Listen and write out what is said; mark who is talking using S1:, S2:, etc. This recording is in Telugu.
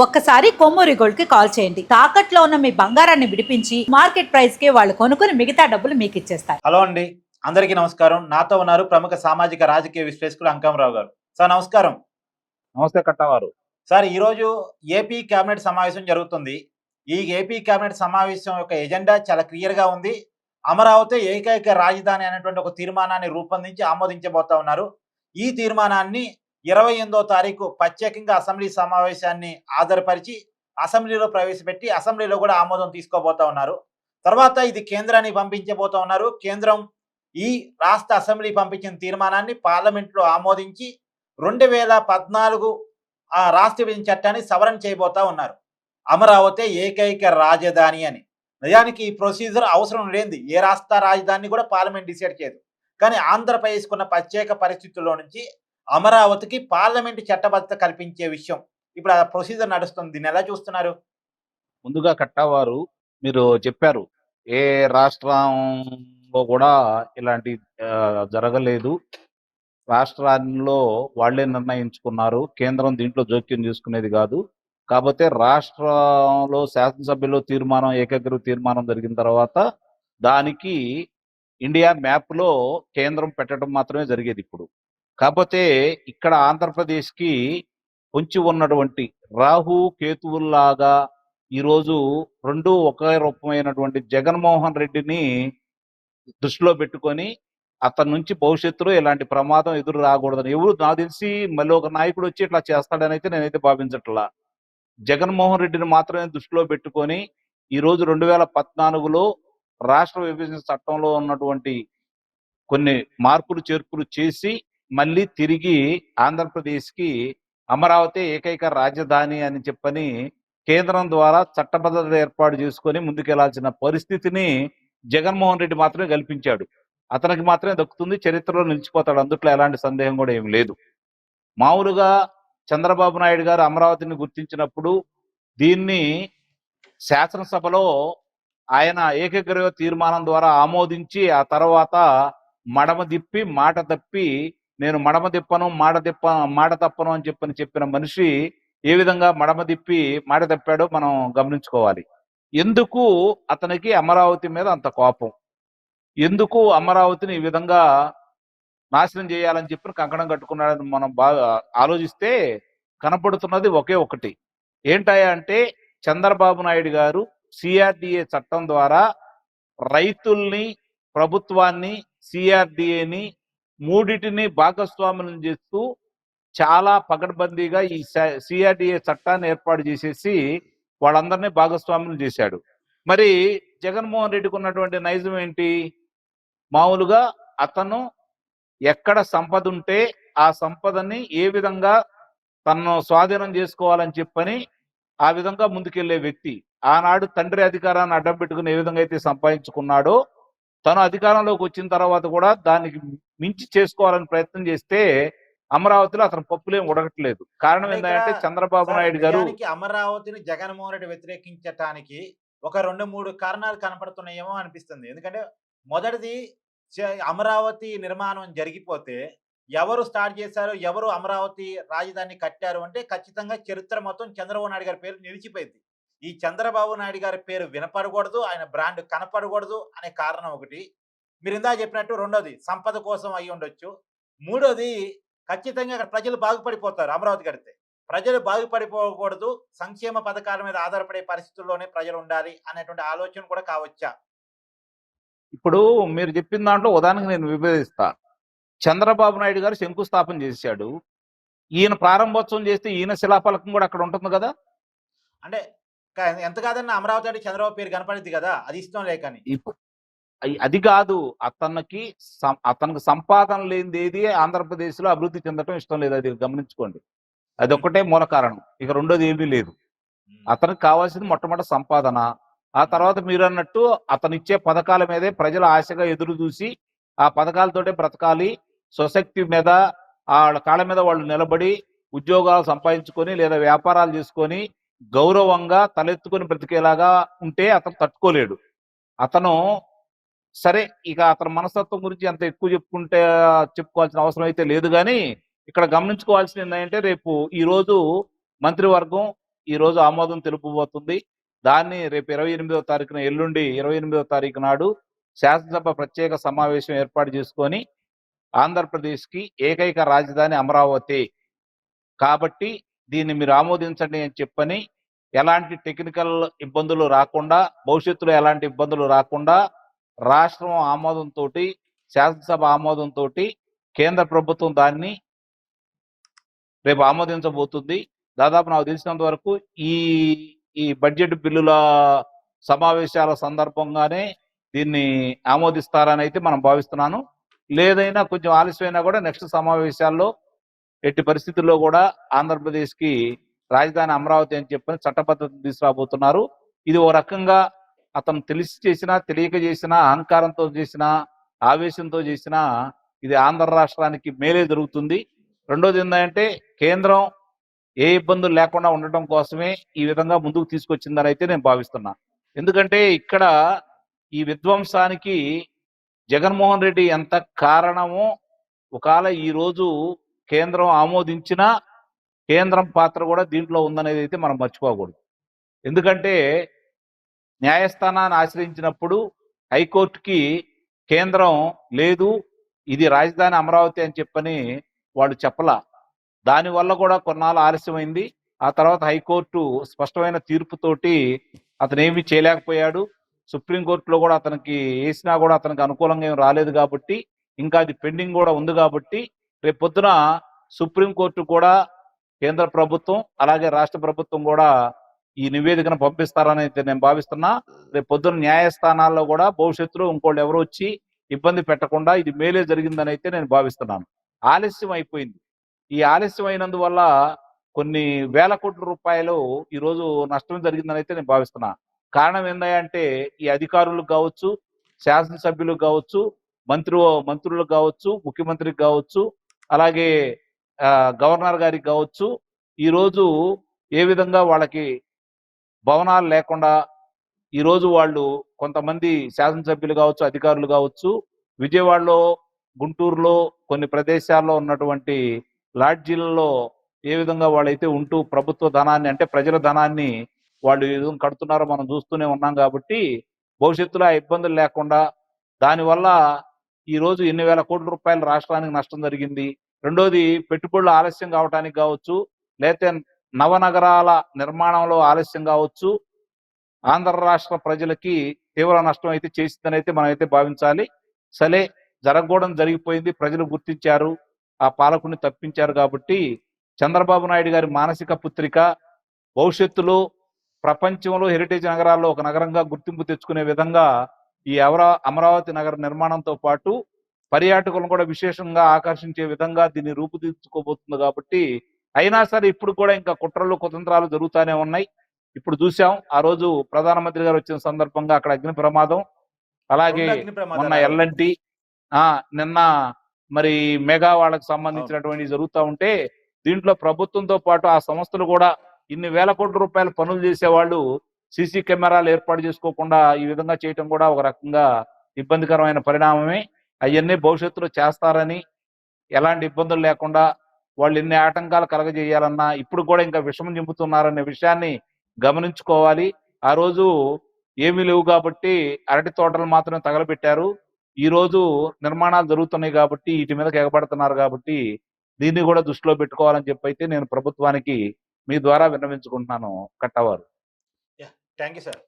S1: ఒక్కసారి కొమ్మూరి గోల్డ్ కి కాల్ చేయండి. తాకట్లో ఉన్న మీ బంగారాన్ని విడిపించి మార్కెట్ ప్రైస్ కి వాళ్ళు కొనుక్కుని మిగతా డబ్బులు మీకు ఇచ్చేస్తారు.
S2: హలో అండి, అందరికీ నమస్కారం. నాతో ఉన్నారు ప్రముఖ సామాజిక రాజకీయ విశ్లేషకులు అంకంరావు గారు. సార్ నమస్కారం.
S3: నమస్తే కట్టవారు.
S2: సార్, ఈరోజు ఏపీ కేబినెట్ సమావేశం జరుగుతుంది. ఈ ఏపీ కేబినెట్ సమావేశం యొక్క ఎజెండా చాలా క్లియర్గా ఉంది. అమరావతి ఏకైక రాజధాని అనేటువంటి ఒక తీర్మానాన్ని రూపొందించి ఆమోదించబోతా ఉన్నారు. ఈ తీర్మానాన్ని 28వ తారీఖు ప్రత్యేకంగా అసెంబ్లీ సమావేశాన్ని ఆధారపరిచి అసెంబ్లీలో ప్రవేశపెట్టి అసెంబ్లీలో కూడా ఆమోదం తీసుకోబోతా ఉన్నారు. తర్వాత ఇది కేంద్రానికి పంపించబోతా ఉన్నారు. కేంద్రం ఈ రాష్ట్ర అసెంబ్లీ పంపించిన తీర్మానాన్ని పార్లమెంట్లో ఆమోదించి 2014 రాష్ట్ర విభజన చట్టాన్ని సవరణ చేయబోతా ఉన్నారు. అమరావతి ఏకైక రాజధాని అని. నిజానికి ఈ ప్రొసీజర్ అవసరం లేనిది. ఏ రాష్ట్ర రాజధాని కూడా పార్లమెంట్ డిసైడ్ చేయదు. కానీ ఆంధ్రప్రదేశ్కున్న ప్రత్యేక పరిస్థితుల్లో నుంచి అమరావతికి పార్లమెంటు చట్టబద్ధత కల్పించే విషయం ఇప్పుడు ఆ ప్రొసీజర్ నడుస్తుంది. దీన్ని ఎలా చూస్తున్నారు?
S3: ముందుగా కట్టవారు, మీరు చెప్పారు ఏ రాష్ట్రంలో కూడా ఇలాంటి జరగలేదు. రాష్ట్రాల్లో వాళ్ళే నిర్ణయించుకున్నారు. కేంద్రం దీంట్లో జోక్యం చేసుకునేది కాదు. కాకపోతే రాష్ట్రంలో శాసనసభ్యులు తీర్మానం, ఏకగ్రీవ తీర్మానం జరిగిన తర్వాత దానికి ఇండియా మ్యాప్లో కేంద్రం పెట్టడం మాత్రమే జరిగేది ఇప్పుడు. కాకపోతే ఇక్కడ ఆంధ్రప్రదేశ్కి పొంచి ఉన్నటువంటి రాహు కేతువుల్లాగా ఈరోజు రెండు ఒకే రూపమైనటువంటి జగన్మోహన్ రెడ్డిని దృష్టిలో పెట్టుకొని అతని నుంచి భవిష్యత్తులో ఇలాంటి ప్రమాదం ఎదురు రాకూడదని ఎవరు, నాకు తెలిసి మళ్ళీ ఒక నాయకుడు వచ్చి ఇట్లా చేస్తాడని అయితే నేనైతే భావించట్లా. జగన్మోహన్ రెడ్డిని మాత్రమే దృష్టిలో పెట్టుకొని ఈరోజు 2014లో రాష్ట్ర విభజన చట్టంలో ఉన్నటువంటి కొన్ని మార్పులు చేర్పులు చేసి మళ్ళీ తిరిగి ఆంధ్రప్రదేశ్కి అమరావతి ఏకైక రాజధాని అని చెప్పని కేంద్రం ద్వారా చట్టబద్ధత ఏర్పాటు చేసుకొని ముందుకెళ్లాల్సిన పరిస్థితిని జగన్మోహన్ రెడ్డి మాత్రమే కల్పించాడు. అతనికి మాత్రమే దక్కుతుంది, చరిత్రలో నిలిచిపోతాడు. అందుట్లో ఎలాంటి సందేహం కూడా ఏమి లేదు. మామూలుగా చంద్రబాబు నాయుడు గారు అమరావతిని గుర్తించినప్పుడు దీన్ని శాసనసభలో ఆయన ఏకగ్రీవ తీర్మానం ద్వారా ఆమోదించి ఆ తర్వాత మడమ దిప్పి మాట తప్పి నేను మడమ తిప్పను మాట తప్పను అని చెప్పిన మనిషి ఏ విధంగా మడమ తిప్పి మాట తప్పాడో మనం గమనించుకోవాలి. ఎందుకు అతనికి అమరావతి మీద అంత కోపం, ఎందుకు అమరావతిని ఈ విధంగా నాశనం చేయాలని చెప్పి కంకణం కట్టుకున్నాడని మనం బాగా ఆలోచిస్తే కనపడుతున్నది ఒకే ఒకటి. ఏంటయ్యా అంటే చంద్రబాబు నాయుడు గారు సిఆర్డిఏ చట్టం ద్వారా రైతుల్ని, ప్రభుత్వాన్ని, సిఆర్డిఏని మూడిటిని భాగస్వాములను చేస్తూ చాలా పకడ్బందీగా ఈ సిఆర్డిఏ చట్టాన్ని ఏర్పాటు చేసేసి వాళ్ళందరినీ భాగస్వాములు చేశాడు. మరి జగన్మోహన్ రెడ్డికి ఉన్నటువంటి నైజం ఏంటి? మామూలుగా అతను ఎక్కడ సంపద ఉంటే ఆ సంపదని ఏ విధంగా తనను స్వాధీనం చేసుకోవాలని చెప్పని ఆ విధంగా ముందుకెళ్లే వ్యక్తి. ఆనాడు తండ్రి అధికారాన్ని అడ్డం పెట్టుకుని ఏ విధంగా అయితే సంపాదించుకున్నాడో తను అధికారంలోకి వచ్చిన తర్వాత కూడా దానికి మించి చేసుకోవాలని ప్రయత్నం చేస్తే అమరావతిలో అతను పప్పులేం ఉడకట్లేదు. కారణం ఏంటంటే చంద్రబాబు నాయుడు గారు
S2: అమరావతిని జగన్మోహన్ రెడ్డి వ్యతిరేకించటానికి ఒక 2-3 కారణాలు కనపడుతున్నాయేమో అనిపిస్తుంది. ఎందుకంటే మొదటిది, అమరావతి నిర్మాణం జరిగిపోతే ఎవరు స్టార్ట్ చేశారు, ఎవరు అమరావతి రాజధాని కట్టారు అంటే ఖచ్చితంగా చరిత్ర మొత్తం చంద్రబాబు నాయుడు గారి పేరు నిలిచిపోయింది. ఈ చంద్రబాబు నాయుడు గారి పేరు వినపడకూడదు, ఆయన బ్రాండ్ కనపడకూడదు అనే కారణం ఒకటి. మీరు ఇందా చెప్పినట్టు రెండోది సంపద కోసం అయి ఉండొచ్చు. మూడోది ఖచ్చితంగా అక్కడ ప్రజలు బాగుపడిపోతారు. అమరావతి కడితే ప్రజలు బాగుపడిపోకూడదు, సంక్షేమ పథకాల మీద ఆధారపడే పరిస్థితుల్లోనే ప్రజలు ఉండాలి అనేటువంటి ఆలోచన కూడా కావచ్చా?
S3: ఇప్పుడు మీరు చెప్పిన దాంట్లో ఉదాహరణకు నేను విభేదిస్తా. చంద్రబాబు నాయుడు గారు శంకుస్థాపన చేశాడు, ఈయన ప్రారంభోత్సవం చేస్తే ఈయన శిలాఫలకం కూడా అక్కడ ఉంటుంది కదా.
S2: అంటే ఎంత కాదన్నా అమరావతి అంటే చంద్రబాబు పేరు కనపడింది కదా, అది ఇష్టం లేకని.
S3: అది కాదు, అతనికి సంపాదన లేనిది ఏది ఆంధ్రప్రదేశ్లో అభివృద్ధి చెందడం ఇష్టం లేదు. అది గమనించుకోండి. అది ఒక్కటే మూల కారణం, ఇక రెండోది ఏమీ లేదు. అతనికి కావాల్సింది మొట్టమొదటి సంపాదన. ఆ తర్వాత మీరు అన్నట్టు అతను ఇచ్చే పథకాల మీదే ప్రజలు ఆశగా ఎదురు చూసి ఆ పథకాలతోటే బ్రతకాలి, స్వశక్తి మీద వాళ్ళ కాళ్ళ మీద వాళ్ళు నిలబడి ఉద్యోగాలు సంపాదించుకొని లేదా వ్యాపారాలు చేసుకొని గౌరవంగా తలెత్తుకొని బ్రతికేలాగా ఉంటే అతను తట్టుకోలేడు. అతను సరే, ఇక అతని మనస్తత్వం గురించి అంత ఎక్కువ చెప్పుకోవాల్సిన అవసరం అయితే లేదు. కానీ ఇక్కడ గమనించుకోవాల్సింది ఏంటంటే రేపు ఈరోజు మంత్రివర్గం ఈ రోజు ఆమోదం తెలుపబోతుంది. దాన్ని రేపు 28వ తారీఖున, ఎల్లుండి 28వ తారీఖు నాడు శాసనసభ ప్రత్యేక సమావేశం ఏర్పాటు చేసుకొని ఆంధ్రప్రదేశ్కి ఏకైక రాజధాని అమరావతి కాబట్టి దీన్ని మీరు ఆమోదించండి అని చెప్పని, ఎలాంటి టెక్నికల్ ఇబ్బందులు రాకుండా, భవిష్యత్తులో ఎలాంటి ఇబ్బందులు రాకుండా రాష్ట్రం ఆమోదంతో, శాసనసభ ఆమోదంతో కేంద్ర ప్రభుత్వం దాన్ని రేపు ఆమోదించబోతుంది. దాదాపు నాకు తెలిసినంత వరకు ఈ ఈ బడ్జెట్ బిల్లుల సమావేశాల సందర్భంగానే దీన్ని ఆమోదిస్తారని అయితే మనం భావిస్తున్నాను. లేదైనా కొంచెం ఆలస్యమైనా కూడా నెక్స్ట్ సమావేశాల్లో ఎట్టి పరిస్థితుల్లో కూడా ఆంధ్రప్రదేశ్కి రాజధాని అమరావతి అని చెప్పని చట్టబద్ధత తీసుకురాబోతున్నారు. ఇది ఓ రకంగా అతను తెలిసి చేసినా, తెలియక చేసినా, అహంకారంతో చేసినా, ఆవేశంతో చేసినా ఇది ఆంధ్ర రాష్ట్రానికి మేలే జరుగుతుంది. రెండోది ఏంటంటే కేంద్రం ఏ ఇబ్బందులు లేకుండా ఉండటం కోసమే ఈ విధంగా ముందుకు తీసుకొచ్చిందని అయితే నేను భావిస్తున్నా. ఎందుకంటే ఇక్కడ ఈ విధ్వంసానికి జగన్మోహన్ రెడ్డి ఎంత కారణమో, ఒకవేళ ఈ రోజు కేంద్రం ఆమోదించినా కేంద్రం పాత్ర కూడా దీంట్లో ఉందనేది అయితే మనం మర్చిపోకూడదు. ఎందుకంటే న్యాయస్థానాన్ని ఆశ్రయించినప్పుడు హైకోర్టుకి కేంద్రం లేదు, ఇది రాజధాని అమరావతి అని చెప్పని వాళ్ళు చెప్పలా. దానివల్ల కూడా కొన్నాళ్ళు ఆలస్యమైంది. ఆ తర్వాత హైకోర్టు స్పష్టమైన తీర్పుతోటి అతను ఏమీ చేయలేకపోయాడు. సుప్రీంకోర్టులో కూడా అతనికి వేసినా కూడా అతనికి అనుకూలంగా ఏం రాలేదు కాబట్టి, ఇంకా అది పెండింగ్ కూడా ఉంది కాబట్టి, రేపు పొద్దున సుప్రీంకోర్టు కూడా కేంద్ర ప్రభుత్వం అలాగే రాష్ట్ర ప్రభుత్వం కూడా ఈ నివేదికను పంపిస్తారని అయితే నేను భావిస్తున్నా. రేపు పొద్దున న్యాయస్థానాల్లో కూడా భవిష్యత్తులో ఇంకోళ్ళు ఎవరు వచ్చి ఇబ్బంది పెట్టకుండా ఇది మేలే జరిగిందని అయితే నేను భావిస్తున్నాను. ఆలస్యం అయిపోయింది. ఈ ఆలస్యం అయినందువల్ల కొన్ని వేల కోట్ల రూపాయలు ఈరోజు నష్టం జరిగిందని అయితే నేను భావిస్తున్నా. కారణం ఏందంటే ఈ అధికారులకు కావచ్చు, శాసనసభ్యులకు కావచ్చు, మంత్రులకు కావచ్చు, ముఖ్యమంత్రికి కావచ్చు, అలాగే గవర్నర్ గారికి కావచ్చు, ఈరోజు ఏ విధంగా వాళ్ళకి భవనాలు లేకుండా ఈరోజు వాళ్ళు కొంతమంది శాసనసభ్యులు కావచ్చు, అధికారులు కావచ్చు, విజయవాడలో, గుంటూరులో కొన్ని ప్రదేశాల్లో ఉన్నటువంటి లాడ్జీలలో ఏ విధంగా వాళ్ళైతే ఉంటూ ప్రభుత్వ ధనాన్ని, అంటే ప్రజల ధనాన్ని వాళ్ళు ఏ విధంగా కడుతున్నారో మనం చూస్తూనే ఉన్నాం. కాబట్టి భవిష్యత్తులో ఆ ఇబ్బందులు లేకుండా, దానివల్ల ఈరోజు ఎన్ని వేల కోట్ల రూపాయలు రాష్ట్రానికి నష్టం జరిగింది. రెండోది పెట్టుబడులు ఆలస్యం కావడానికి కావచ్చు, లేకపోతే నవనగరాల నిర్మాణంలో ఆలస్యం కావచ్చు, ఆంధ్ర రాష్ట్ర ప్రజలకి తీవ్ర నష్టం అయితే చేసిందని అయితే మనం అయితే భావించాలి. సరే, జరగకూడదు జరిగిపోయింది, ప్రజలు గుర్తించారు, ఆ పాలకుని తప్పించారు. కాబట్టి చంద్రబాబు నాయుడు గారి మానసిక పుత్రిక భవిష్యత్తులో ప్రపంచంలో హెరిటేజ్ నగరాల్లో ఒక నగరంగా గుర్తింపు తెచ్చుకునే విధంగా ఈ అమరావతి నగర నిర్మాణంతో పాటు పర్యాటకులను కూడా విశేషంగా ఆకర్షించే విధంగా దీన్ని రూపుదిద్దుకోబోతుంది. కాబట్టి అయినా సరే ఇప్పుడు కూడా ఇంకా కుట్రలు కుతంత్రాలు జరుగుతూనే ఉన్నాయి. ఇప్పుడు చూసాం, ఆ రోజు ప్రధానమంత్రి గారు వచ్చిన సందర్భంగా అక్కడ అగ్ని ప్రమాదం, అలాగే మొన్న ఎల్ఎన్టీ, నిన్న మరి మెగా వాళ్ళకి సంబంధించినటువంటి జరుగుతూ ఉంటే, దీంట్లో ప్రభుత్వంతో పాటు ఆ సంస్థలు కూడా ఇన్ని వేల కోట్ల రూపాయల పనులు చేసేవాళ్ళు సీసీ కెమెరాలు ఏర్పాటు చేసుకోకుండా ఈ విధంగా చేయటం కూడా ఒక రకంగా ఇబ్బందికరమైన పరిణామమే. అవన్నీ భవిష్యత్తులో చేస్తారని, ఎలాంటి ఇబ్బందులు లేకుండా వాళ్ళు ఎన్ని ఆటంకాలు కలగజేయాలన్నా ఇప్పుడు కూడా ఇంకా విషమం నింపుతున్నారనే విషయాన్ని గమనించుకోవాలి. ఆ రోజు ఏమీ లేవు కాబట్టి అరటి తోటలు మాత్రమే తగలబెట్టారు. ఈ రోజు నిర్మాణాలు జరుగుతున్నాయి కాబట్టి వీటి మీదకి ఎగబడుతున్నారు. కాబట్టి దీన్ని కూడా దృష్టిలో పెట్టుకోవాలని చెప్పి అయితే నేను ప్రభుత్వానికి మీ ద్వారా విన్నవించుకుంటున్నాను. కట్టవారు.
S2: Thank you sir.